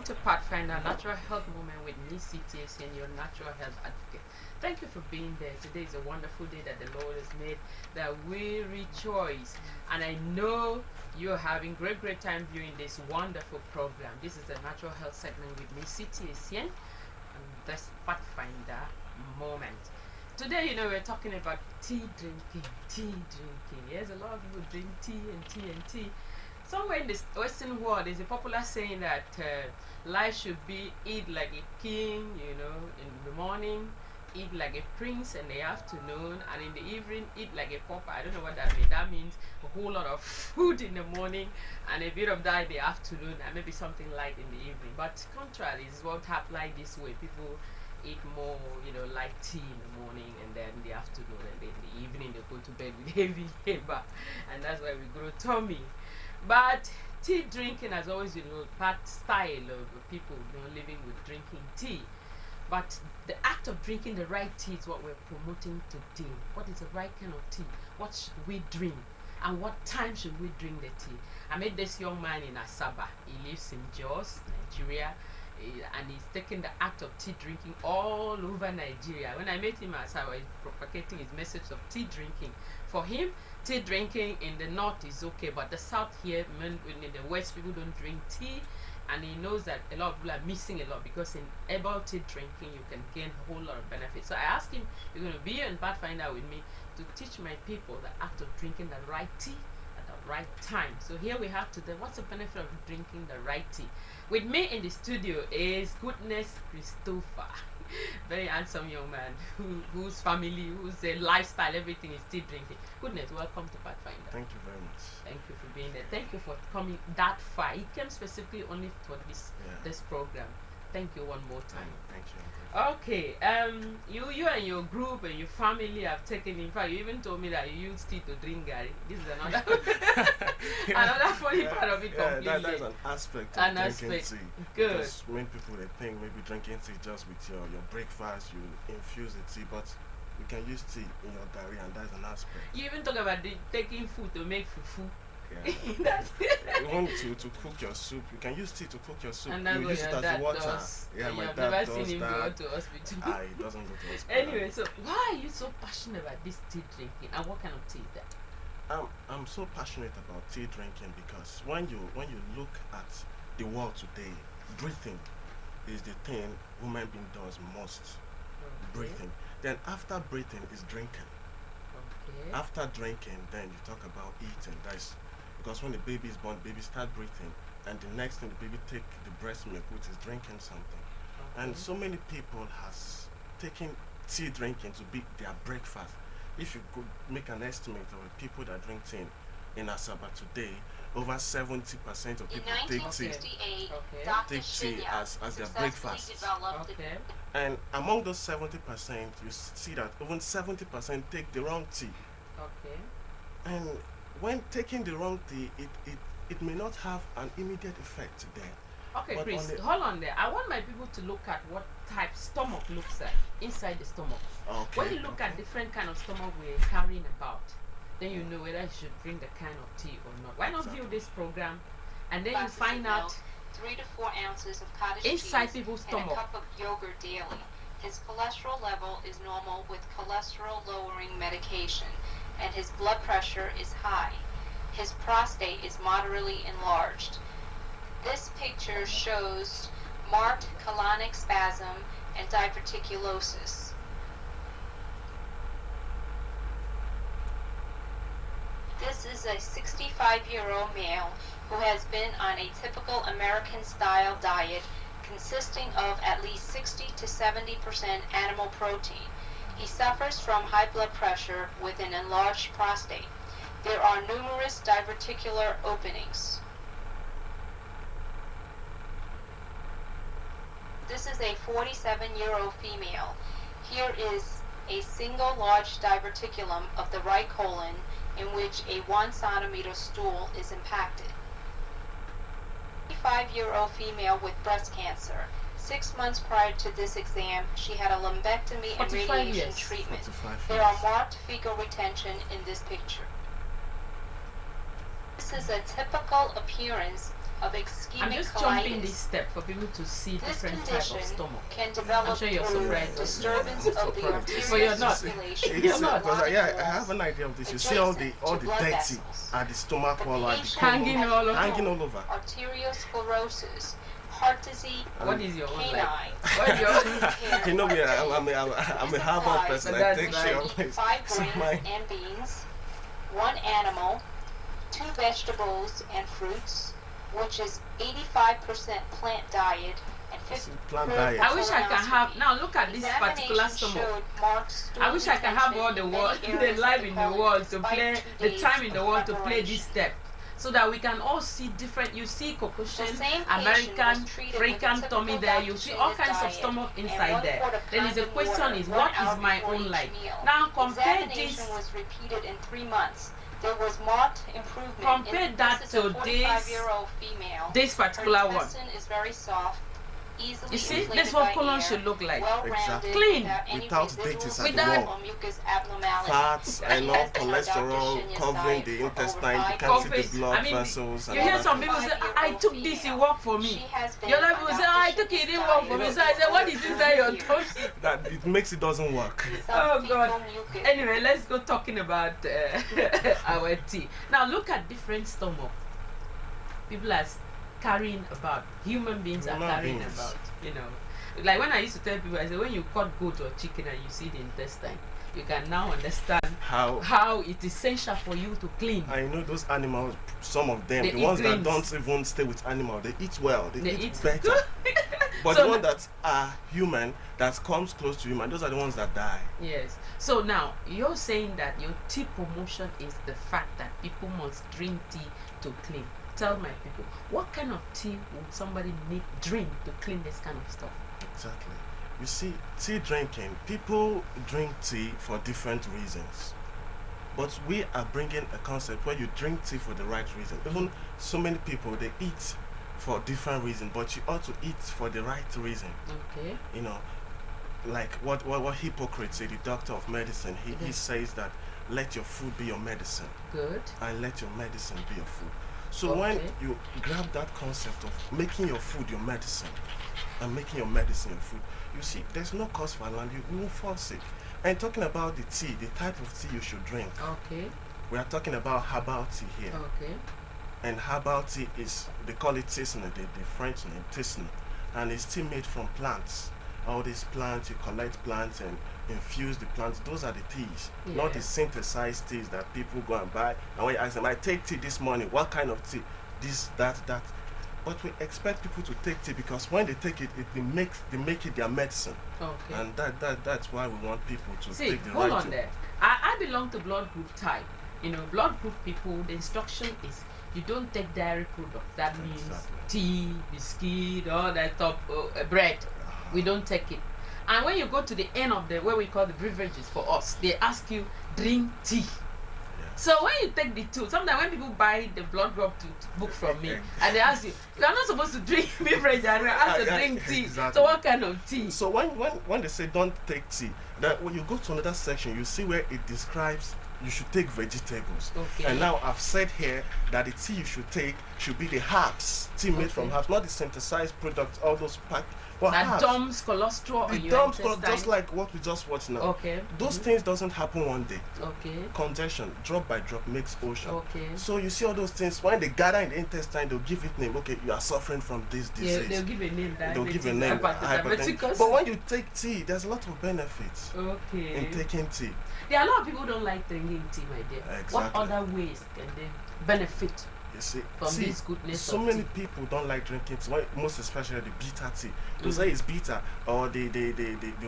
to Pathfinder Natural Health Moment with me, CTS, and your natural health advocate. Thank you for being there. Today is a wonderful day that the Lord has made, that we rejoice. And I know you're having great time viewing this wonderful program. This is the natural health segment with me, CTS, and this Pathfinder Moment. Today, we're talking about tea drinking. Yes, a lot of people drink tea. Somewhere in the Western world, there's a popular saying that life should be eat like a king, in the morning, eat like a prince in the afternoon, and in the evening, eat like a pauper. I don't know what that means. That means a whole lot of food in the morning and a bit of that in the afternoon, and maybe something light in the evening. But contrary, is what happens this way. People eat more, like tea in the morning, and then in the afternoon, and then in the evening they go to bed with heavy labor, and that's why we grow tummy. But tea drinking has always been part style of people living with drinking tea. But the act of drinking the right tea is what we're promoting today. What is the right kind of tea? What should we drink? And what time should we drink the tea? I met this young man in Asaba. He lives in Jos, Nigeria. And he's taking the act of tea drinking all over Nigeria. When I met him, as I was propagating his message of tea drinking, for him, tea drinking in the north is okay, but the south here, in the west, people don't drink tea, and he knows that a lot of people are missing a lot, because in herbal tea drinking, you can gain a whole lot of benefits. So I asked him, you're going to be in Pathfinder with me to teach my people the act of drinking the right tea at the right time. So here we have today, what's the benefit of drinking the right tea? With me in the studio is Goodness Christopher. Very handsome young man whose family, whose lifestyle, everything is tea drinking. Goodness, welcome to Pathfinder. Thank you very much. Thank you for being there. Thank you for coming that far. He came specifically only for this program. Thank you one more time. Thank you. Okay, you and your group and your family have taken, in fact, you even told me that you used tea to drink Gary. This is another another funny part of it completely. That is an aspect of drinking tea. Good. Because many people, they think maybe drinking tea just with your breakfast, you infuse the tea, but you can use tea in your diary, and that's an aspect. You even talk about taking food to make fufu. Yeah. That's You want to cook your soup, you can use tea to cook your soup. And you use it as water. Yeah, my I've dad never does seen him that. go to hospital. He doesn't go to hospital. Anyway, so why are you so passionate about this tea drinking, and what kind of tea is that? I'm so passionate about tea drinking because when you look at the world today, breathing is the thing human being does most. Okay. Breathing. Then after breathing is drinking. Okay. After drinking, then you talk about eating. That's because when the baby is born, baby start breathing, and the next thing the baby take the breast milk, which is drinking something. Okay. And so many people has taken tea drinking to be their breakfast. If you could make an estimate of the people that drink tea in Asaba today, over 70% of people take tea. Take tea as their breakfast. Okay. And among those 70%, you see that even 70% take the wrong tea. Okay. And when taking the wrong tea, it may not have an immediate effect there. Okay, But Chris, on the- hold on there. I want my people to look at what type stomach looks like inside the stomach. Okay. When you look at different kind of stomach we're carrying about, then you know whether you should drink the kind of tea or not. Why not view this program, and then you find out 3 to 4 ounces of cottage inside cheese people's and stomach. a cup of yogurt daily. His cholesterol level is normal with cholesterol lowering medication, and his blood pressure is high. His prostate is moderately enlarged. This picture shows marked colonic spasm and diverticulosis. This is a 65-year-old male who has been on a typical American-style diet consisting of at least 60 to 70% animal protein. He suffers from high blood pressure with an enlarged prostate. There are numerous diverticular openings. This is a 47-year-old female. Here is a single large diverticulum of the right colon in which a 1 centimeter stool is impacted. 55-year-old female with breast cancer. 6 months prior to this exam, she had a lumpectomy and 45 radiation years. treatment. 45 There are years. marked fecal retention in this picture. This is a typical appearance of I'm ischemic just jumping this colitis. step for people to see This different types condition of stomach. can develop sure you're through surprised. disturbance I'm of the surprised. But arterial you're not. circulation. You're not. Because I have walls an idea of this. You see all the adjacent to blood dirty vessels. at the stomach The wall, at the patient colon, Hanging has all over. hanging all over. arteriosclerosis, heart disease, What is your own like? canine. What's your own? You know me, I'm a Harvard person. I That's take right. care Eat of my 5 so grains my and beans, 1 animal, 2 vegetables and fruits, which is 85% plant diet and 50% plant diet. I wish I can have. Now look at this particular Examination stomach. showed marked I wish I can have stool all the retention world, in the many life areas in of the the world colon to despite play 2 the time in days the of world to play preparation. this step, so that we can all see different. You see The Caucasian, same patient American, was treated with a African typical tummy there. You see all kinds of diet stomach and inside 1 there. quart of Then is the condensed question water is 1 what hour is my before own each like? meal. Now compare Examination this. was repeated in 3 months. There was marked improvement. Compare that This is a to this- 45-year-old female. This particular Her one. intestine is very soft, easily You see, inflated that's what by colon air, should look like. well-rounded, Exactly. Clean. without any Without residual dates at the fluid wall. or mucus abnormality. Fats She and all has been on Dr. cholesterol Shinya's covering diet the for over intestine. You 5 can't see Coverage. the blood I mean, vessels and You all hear that. some people say, I took this, it worked for She me. has been The other on people say, Dr. I took it, it didn't work for me. So I said, what is inside your tummy? That it makes it doesn't work. Oh, God. Fecal mucus. Anyway, let's go talking about our tea. Now look at different stomach. People are carrying about. Human beings are Human carrying beings. about. You know, like when I used to tell people, I said when you cut goat or chicken and you see the intestine, you can now understand how it is essential for you to clean. I know those animals, some of them, They the eat ones greens. that don't even stay with animals, they eat well, they eat better. good. But So the ones that are human, that comes close to human, those are the ones that die. Yes. So now you're saying that your tea promotion is the fact that people must drink tea to clean. Tell my people, what kind of tea would somebody need drink to clean this kind of stuff? Exactly. You see, tea drinking, people drink tea for different reasons. But we are bringing a concept where you drink tea for the right reason. Even so many people, they eat for different reasons, but you ought to eat for the right reason. Okay. You know, like what Hippocrates, the doctor of medicine, he says that let your food be your medicine Good. and let your medicine be your food. So when Okay. you grab that concept of making your food your medicine and making your medicine your food, you see, there's no cause for alarm. You won't fall sick. And talking about the tea, the type of tea you should drink, Okay. we are talking about herbal tea here. Okay. And herbal tea is, they call it tisane, the French name, tisane. And it's tea made from plants. All these plants, you collect plants and infuse the plants. Those are the teas, not the Yeah. synthesized teas that people go and buy. And when you ask them, I take tea this morning, what kind of tea? This, that. But we expect people to take tea because when they take it, they make it their medicine. Okay. And that's why we want people to See, take the hold right on tea. there. I belong to blood group type. You know, blood group people, the instruction is you don't take dairy products. That means Exactly. tea, biscuit, all that top bread. We don't take it. And when you go to the end of the where we call the beverages for us, they ask you drink tea. So when you take the two, sometimes when people buy the blood group to book from me, and they ask you, you are not supposed to drink beverage, and you have to drink tea. Exactly. So what kind of tea? So when they say don't take tea, that when you go to another section, you see where it describes you should take vegetables. Okay. And now I've said here that the tea you should take should be the herbs, tea made from Okay. herbs, not the synthesized products, all those packed. But That herbs, dumps cholesterol the on your dumps, intestine. just like what we just watched now. Okay. Those Mhm. things doesn't happen one day. Okay. Congestion, drop by drop, makes ocean. Okay. So you see all those things when they gather in the intestine, they'll give it name. Okay, you are suffering from this Yeah, disease. they'll give a name. They'll give a diabetes, name. hypertension. Hypertension. But when you take tea, there's a lot of benefits Okay. in taking tea. There are a lot of people who don't like drinking tea, my dear. What Exactly. other ways can they benefit You see, from this goodness so of many tea? people don't like drinking tea, most especially the bitter tea. They Mm. say it's bitter, or the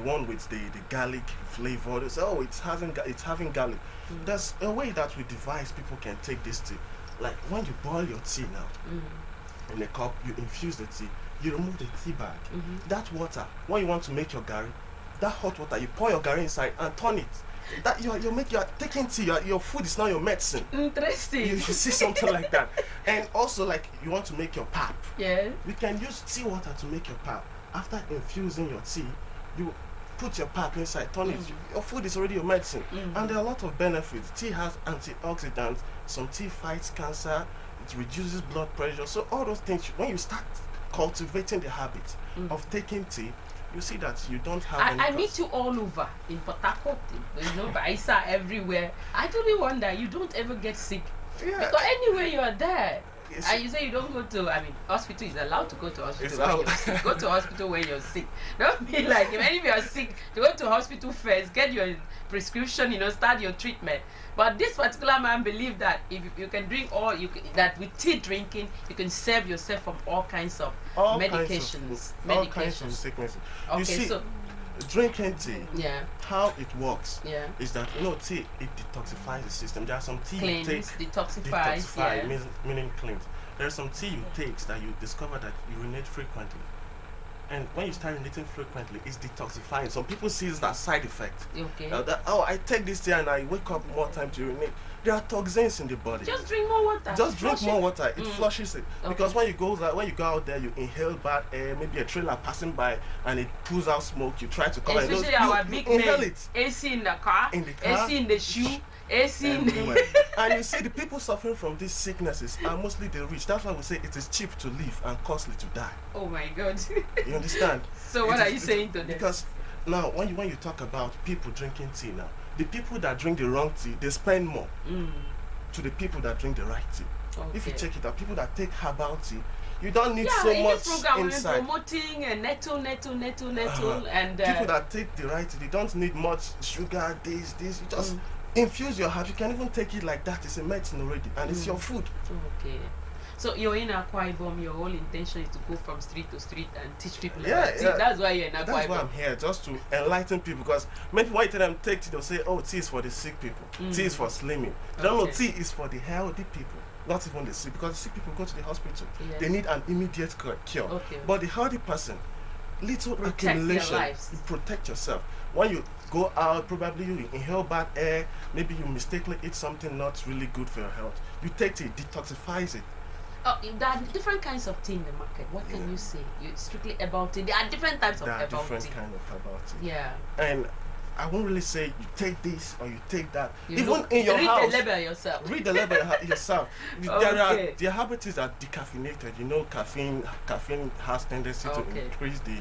one with the garlic flavor. They say, oh, it's having garlic. Mm. There's a way that we devise people can take this tea. Like when you boil your tea now Mm. in a cup, you infuse the tea, you remove the tea bag. Mhm. That water, when you want to make your gari, that hot water, you pour your gari inside and turn it. That you are taking tea. Your food is now your medicine. Interesting. You see something like that. And also, like, you want to make your pap. Yeah. You can use tea water to make your pap. After infusing your tea, you put your pap inside, turn it. Your food is already your medicine. Mm. And there are a lot of benefits. Tea has antioxidants. Some tea fights cancer. it reduces blood pressure. So all those things, when you start cultivating the habit of taking tea, you see that you don't have any I cost. meet you all over in Port Harcourt, Baisa, everywhere. I truly wonder, you don't ever get sick. Yeah. Because anywhere you are there, Yes. and you say you don't go to, hospital is allowed to go to hospital It's when out. you're sick. Go to hospital when you're sick. Don't be like, if you're sick, to go to hospital first, get your prescription, start your treatment. But this particular man believed that if you can drink that with tea drinking, you can save yourself from all kinds of medications. All kinds of sicknesses. Okay, You see, so drinking tea, yeah, how it works yeah. is that tea, it detoxifies the system. There are some tea Cleans, you take, detoxifies, yeah. meaning cleans. There are some tea you take that you discover that you urinate frequently. And when you start urinating frequently, it's detoxifying. Some people see it as side effect. Okay. I take this tea and I wake up more time to urinate. There are toxins in the body. Just drink more water. Just drink Flush more it. water. It flushes it. Okay. Because when you go out there, you inhale bad air. Maybe a trailer passing by and it pulls out smoke. You try to cover it. Especially You our big inhale men. it. AC in the car. In the car. AC in the shoe. AC in Everywhere. And you see the people suffering from these sicknesses are mostly the rich. That's why we say it is cheap to live and costly to die. Oh my God. You understand? So what are you saying to them? Because now when you talk about people drinking tea now, the people that drink the wrong tea, they spend more to the people that drink the right tea. Okay. If you check it out, people that take herbal tea, you don't need so in much this program inside. we're promoting nettle, and People that take the right tea, they don't need much sugar, this. You just infuse your herbs. You can even take it like that. It's a medicine already, and it's your food. Okay. So you're in AKWA-IBOM, your whole intention is to go from street to street and teach people Yeah, about tea. yeah. That's why you're in That's why AKWA-IBOM. I'm here, just to enlighten people. Because many people, when you tell them take tea, they'll say, "Oh, tea is for the sick people. Tea is for slimming." They don't know Okay. tea is for the healthy people, not even the sick. Because the sick people go to the hospital, Yes. they need an immediate cure. Okay. But the healthy person, little Protect their accumulation, lives. you protect yourself. When you go out, probably you inhale bad air, maybe you mistakenly eat something not really good for your health. You take tea, detoxifies it. Oh, there are different kinds of tea in the market. What can you say? You strictly about tea. There are different types of There are herbal different tea. kind of herbal tea. Yeah. And I won't really say you take this or you take that. You Even look- in your read house, the label yourself. read the label yourself. Okay. The herbal teas are decaffeinated. You know, caffeine has tendency to Okay. increase the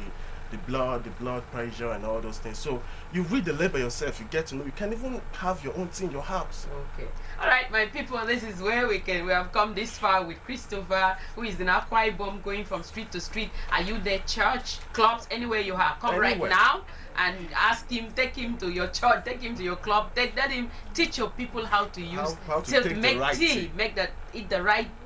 blood pressure and all those things. So you read the label yourself. You get to know. You can even have your own tea in your house. Okay. All right, my people, this is where we have come this far with Christopher, who is in AKWA-IBOM, going from street to street. Are you there, church, clubs, anywhere you are? Come right Anywhere. now and ask him, take him to your church, take him to your club, let him teach your people how to use How to till take the make right tea, tea.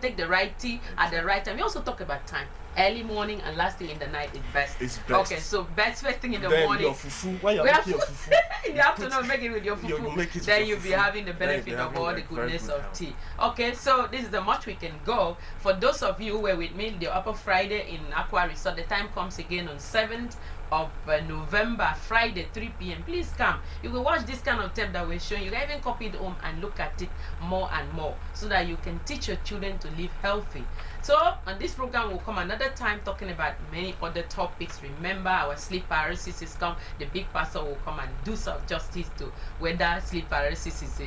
take the right tea at the right time. We also talk about time. Early morning and last thing in the night is best. It's best. Okay, so best first thing in the Then morning. your fufu, when you're We making your have- fufu, in the afternoon, make it with your you fufu. make it with Then your you'll be fufu. having the Then you'll benefit be of all the having very goodness good of health. tea. Okay, so this is the much we can go. For those of you who were with me the upper Friday in Aqua Resort, the time comes again on 7th of November, Friday, 3 p.m. Please come. You will watch this kind of tape that we're showing. You can even copy it home and look at it more and more so that you can teach your children to live healthy. So on this program will come another time talking about many other topics. Remember, our sleep paralysis is come. The big pastor will come and do some justice to whether sleep paralysis is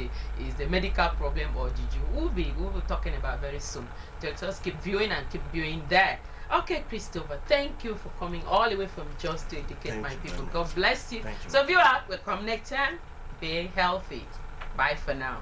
a medical problem or juju. We'll be talking about very soon. So just keep viewing and keep viewing there. Okay, Christopher, thank you for coming all the way from Jos to educate Thank my you people. very God much. bless you. Thank you. So viewer, we'll come next time. Be healthy. Bye for now.